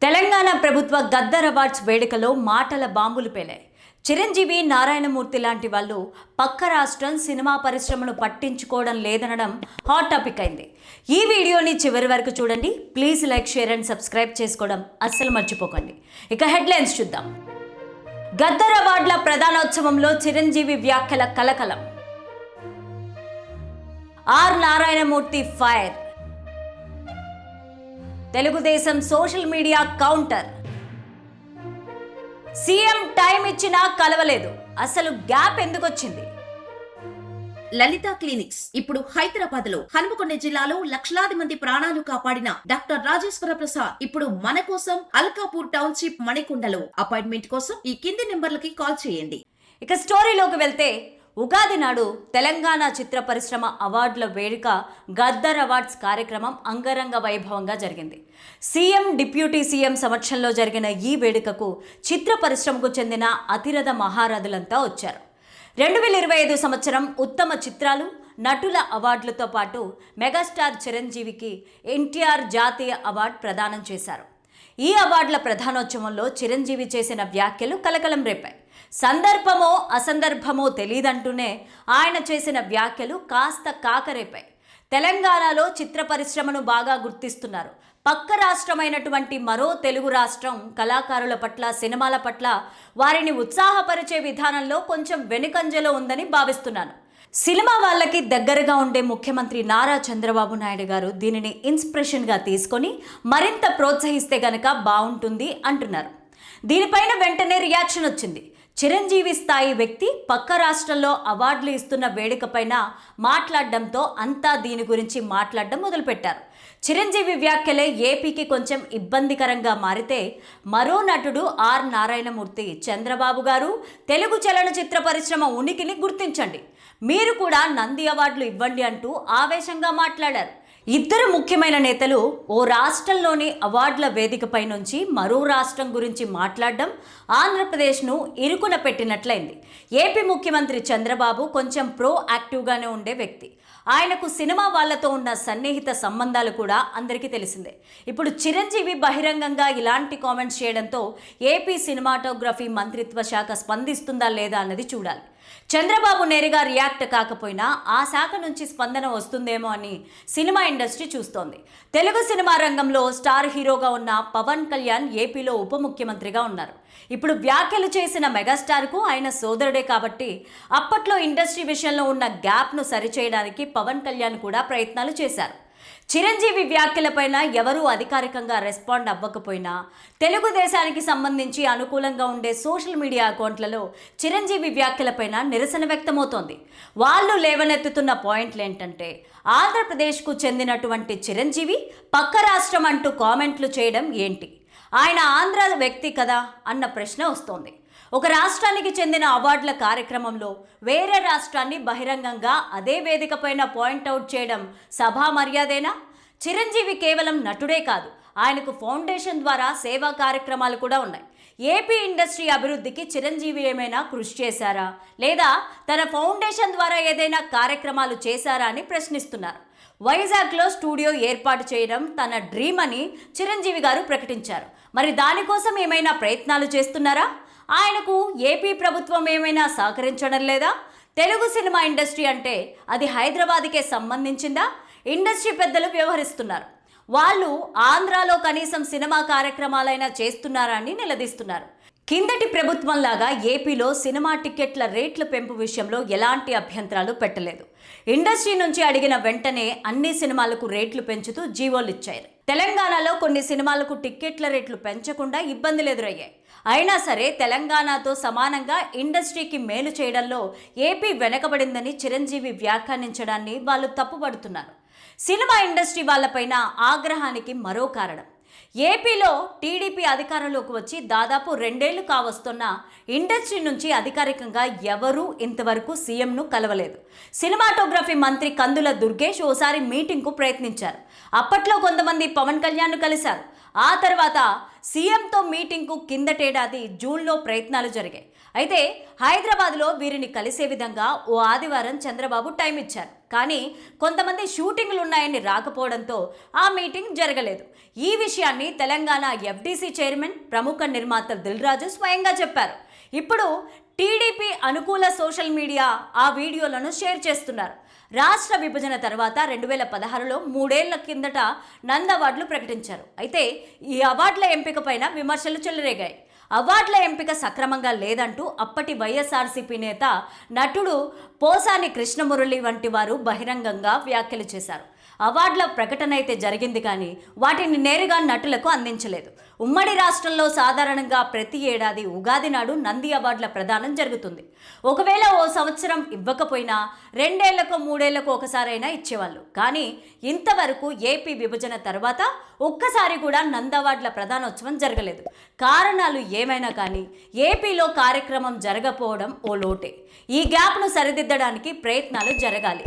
తెలంగాణ ప్రభుత్వ గద్దర్ అవార్డ్స్ వేడుకలో మాటల బాంబులు పేలాయి. చిరంజీవి, నారాయణమూర్తి లాంటి వాళ్ళు పక్క రాష్ట్రం సినిమా పరిశ్రమను పట్టించుకోవడం లేదనడం హాట్ టాపిక్ అయింది. ఈ వీడియోని చివరి వరకు చూడండి. Please like, share and subscribe చేసుకోవడం అస్సలు మర్చిపోకండి. ఇక హెడ్లైన్స్ చూద్దాం. గద్దర్ అవార్డుల ప్రధానోత్సవంలో చిరంజీవి వ్యాఖ్యల కలకలం. R Narayana Murthy fire. Telugu Desam social media counter. CM time ఇచ్చినా కలవలేదు, అసలు గ్యాప్ ఎందుకు వచ్చింది? లలిత క్లినిక్స్ ఇప్పుడు హైదరాబాద్ లో హనుమకొండ జిల్లాలో లక్షలాది మంది ప్రాణాలు కాపాడిన డాక్టర్ రాజేశ్వర ప్రసాద్ ఇప్పుడు మన కోసం అల్కాపూర్ టౌన్షిప్ మణికొండలో. అపాయింట్మెంట్ కోసం ఈ కింది నెంబర్లకి కాల్ చేయండి. ఇక స్టోరీలోకి వెళ్తే, ఉగాది నాడు తెలంగాణ చిత్ర పరిశ్రమ అవార్డుల వేడుక గద్దర్ అవార్డ్స్ కార్యక్రమం అంగరంగ వైభవంగా జరిగింది. సీఎం, డిప్యూటీ సీఎం సమక్షంలో జరిగిన ఈ వేడుకకు చిత్ర పరిశ్రమకు చెందిన అతిరథ మహారథులంతా వచ్చారు. 2025 సంవత్సరం ఉత్తమ చిత్రాలు, నటుల అవార్డులతో పాటు మెగాస్టార్ చిరంజీవికి ఎన్టీఆర్ జాతీయ అవార్డు ప్రదానం చేశారు. ఈ అవార్డుల ప్రధానోత్సవంలో చిరంజీవి చేసిన వ్యాఖ్యలు కలకలం రేపాయి. సందర్భమో అసందర్భమో తెలియదంటూనే ఆయన చేసిన వ్యాఖ్యలు కాస్త కాకరేపాయి. తెలంగాణలో చిత్ర పరిశ్రమను బాగా గుర్తిస్తున్నారు. పక్క రాష్ట్రమైనటువంటి మరో తెలుగు రాష్ట్రం కళాకారుల పట్ల, సినిమాల పట్ల వారిని ఉత్సాహపరిచే విధానంలో కొంచెం వెనుకంజలో ఉందని భావిస్తున్నాను. సినిమా వాళ్ళకి దగ్గరగా ఉండే ముఖ్యమంత్రి నారా చంద్రబాబు నాయుడు గారు దీనిని ఇన్స్పిరేషన్గా తీసుకొని మరింత ప్రోత్సహిస్తే గనక బాగుంటుంది అంటున్నారు. దీనిపైన వెంటనే రియాక్షన్ వచ్చింది. చిరంజీవి స్థాయి వ్యక్తి పక్క రాష్ట్రంలో అవార్డులు ఇస్తున్న వేడుకపైన మాట్లాడడంతో అంతా దీని గురించి మాట్లాడడం మొదలుపెట్టారు. చిరంజీవి వ్యాఖ్యలే ఏపీకి కొంచెం ఇబ్బందికరంగా మారితే, మరో నటుడు ఆర్ నారాయణమూర్తి, చంద్రబాబు గారు, తెలుగు చలనచిత్ర పరిశ్రమ ఉనికిని గుర్తించండి, మీరు కూడా నంది అవార్డులు ఇవ్వండి అంటూ ఆవేశంగా మాట్లాడారు. ఇద్దరు ముఖ్యమైన నేతలు ఓ రాష్ట్రంలోని అవార్డుల వేదికపై నుంచి మరో రాష్ట్రం గురించి మాట్లాడడం ఆంధ్రప్రదేశ్ను ఇరుకున పెట్టినట్లయింది. ఏపీ ముఖ్యమంత్రి చంద్రబాబు కొంచెం ప్రో యాక్టివ్గానే ఉండే వ్యక్తి. ఆయనకు సినిమా వాళ్లతో ఉన్న సన్నిహిత సంబంధాలు కూడా అందరికీ తెలిసిందే. ఇప్పుడు చిరంజీవి బహిరంగంగా ఇలాంటి కామెంట్స్ చేయడంతో ఏపీ సినిమాటోగ్రఫీ మంత్రిత్వ శాఖ స్పందిస్తుందా లేదా అన్నది చూడాలి. చంద్రబాబు నేరుగా రియాక్ట్ కాకపోయినా ఆ శాఖ నుంచి స్పందన వస్తుందేమో అని సినిమా ఇండస్ట్రీ చూస్తోంది. తెలుగు సినిమా రంగంలో స్టార్ హీరోగా ఉన్న పవన్ కళ్యాణ్ ఏపీలో ఉప ముఖ్యమంత్రిగా ఉన్నారు. ఇప్పుడు వ్యాఖ్యలు చేసిన మెగాస్టార్కు ఆయన సోదరుడే కాబట్టి అప్పట్లో ఇండస్ట్రీ విషయంలో ఉన్న గ్యాప్ను సరిచేయడానికి పవన్ కళ్యాణ్ కూడా ప్రయత్నాలు చేశారు. చిరంజీవి వ్యాఖ్యలపైన ఎవరూ అధికారికంగా రెస్పాండ్ అవ్వకపోయినా తెలుగుదేశానికి సంబంధించి అనుకూలంగా ఉండే సోషల్ మీడియా అకౌంట్లలో చిరంజీవి వ్యాఖ్యలపైన నిరసన వ్యక్తమవుతోంది. వాళ్ళు లేవనెత్తుతున్న పాయింట్లు ఏంటంటే, ఆంధ్రప్రదేశ్కు చెందినటువంటి చిరంజీవి పక్క రాష్ట్రం అంటూ కామెంట్లు చేయడం ఏంటి, ఆయన ఆంధ్ర వ్యక్తి కదా అన్న ప్రశ్న వస్తోంది. ఒక రాష్ట్రానికి చెందిన అవార్డుల కార్యక్రమంలో వేరే రాష్ట్రాన్ని బహిరంగంగా అదే వేదికపైన పాయింట్అవుట్ చేయడం సభా మర్యాదేనా? చిరంజీవి కేవలం నటుడే కాదు, ఆయనకు ఫౌండేషన్ ద్వారా సేవా కార్యక్రమాలు కూడా ఉన్నాయి. ఏపీ ఇండస్ట్రీ అభివృద్ధికి చిరంజీవి ఏమైనా కృషి చేశారా, లేదా తన ఫౌండేషన్ ద్వారా ఏదైనా కార్యక్రమాలు చేశారా అని ప్రశ్నిస్తున్నారు. వైజాగ్లో స్టూడియో ఏర్పాటు చేయడం తన డ్రీమ్ అని చిరంజీవి గారు ప్రకటించారు. మరి దానికోసం ఏమైనా ప్రయత్నాలు చేస్తున్నారా? ఆయనకు ఏపీ ప్రభుత్వం ఏమైనా సహకరించడం లేదా? తెలుగు సినిమా ఇండస్ట్రీ అంటే అది హైదరాబాద్కే సంబంధించిందా? ఇండస్ట్రీ పెద్దలు వ్యవహరిస్తున్నారు. వాళ్ళు ఆంధ్రాలో కనీసం సినిమా కార్యక్రమాలైనా చేస్తున్నారా అని నిలదీస్తున్నారు. కిందటి ప్రభుత్వంలాగా ఏపీలో సినిమా టికెట్ల రేట్ల పెంపు విషయంలో ఎలాంటి అభ్యంతరాలు పెట్టలేదు. ఇండస్ట్రీ నుంచి అడిగిన వెంటనే అన్ని సినిమాలకు రేట్లు పెంచుతూ జీవోలు ఇచ్చారు. తెలంగాణలో కొన్ని సినిమాలకు టికెట్ల రేట్లు పెంచకుండా ఇబ్బందులు ఎదురయ్యాయి. అయినా సరే తెలంగాణతో సమానంగా ఇండస్ట్రీకి మేలు చేయడంలో ఏపీ వెనకబడిందని చిరంజీవి వ్యాఖ్యానించడాన్ని వాళ్ళు తప్పుపడుతున్నారు. సినిమా ఇండస్ట్రీ వాళ్ళపైన ఆగ్రహానికి మరో కారణం, ఏపీలో టీడీపీ అధికారంలోకి వచ్చి దాదాపు 2 ఏళ్లు కావస్తున్న ఇండస్ట్రీ నుంచి అధికారికంగా ఎవరూ ఇంతవరకు సీఎంను కలవలేదు. సినిమాటోగ్రఫీ మంత్రి కందుల దుర్గేష్ ఓసారి మీటింగ్కు ప్రయత్నించారు. అప్పట్లో కొంతమంది పవన్ కళ్యాణ్ను కలిశారు. ఆ తర్వాత సీఎంతో మీటింగ్కు కిందటేడాది జూన్లో ప్రయత్నాలు జరిగాయి. అయితే హైదరాబాద్లో వీరిని కలిసే విధంగా ఓ ఆదివారం చంద్రబాబు టైం ఇచ్చారు. కానీ కొంతమంది షూటింగ్లు ఉన్నాయని రాకపోవడంతో ఆ మీటింగ్ జరగలేదు. ఈ విషయాన్ని తెలంగాణ ఎఫ్డీసీ చైర్మన్, ప్రముఖ నిర్మాత దిల్ రాజు స్వయంగా చెప్పారు. ఇప్పుడు టీడీపీ అనుకూల సోషల్ మీడియా ఆ వీడియోలను షేర్ చేస్తున్నారు. రాష్ట్ర విభజన తర్వాత 2016లో 3 ఏళ్ల కిందట నంది అవార్డులు ప్రకటించారు. అయితే ఈ అవార్డుల ఎంపిక పైన విమర్శలు చెలరేగాయి. అవార్డుల ఎంపిక సక్రమంగా లేదంటూ అప్పటి వైఎస్ఆర్సీపీ నేత, నటుడు పోసాని కృష్ణమురళి వంటి వారు బహిరంగంగా వ్యాఖ్యలు చేశారు. అవార్డుల ప్రకటన అయితే జరిగింది, కానీ వాటిని నేరుగా నటులకు అందించలేదు. ఉమ్మడి రాష్ట్రంలో సాధారణంగా ప్రతి ఏడాది ఉగాది నాడు నంది అవార్డుల ప్రదానం జరుగుతుంది. ఒకవేళ ఓ సంవత్సరం ఇవ్వకపోయినా 2 ఏళ్లకో 3 ఏళ్లకో ఒకసారైనా ఇచ్చేవాళ్ళు. కానీ ఇంతవరకు ఏపీ విభజన తర్వాత ఒక్కసారి కూడా నంది అవార్డుల ప్రదానోత్సవం జరగలేదు. కారణాలు ఏమైనా కానీ ఏపీలో కార్యక్రమం జరగకపోవడం ఓ లోటే. ఈ గ్యాప్ను సరిదిద్దడానికి ప్రయత్నాలు జరగాలి.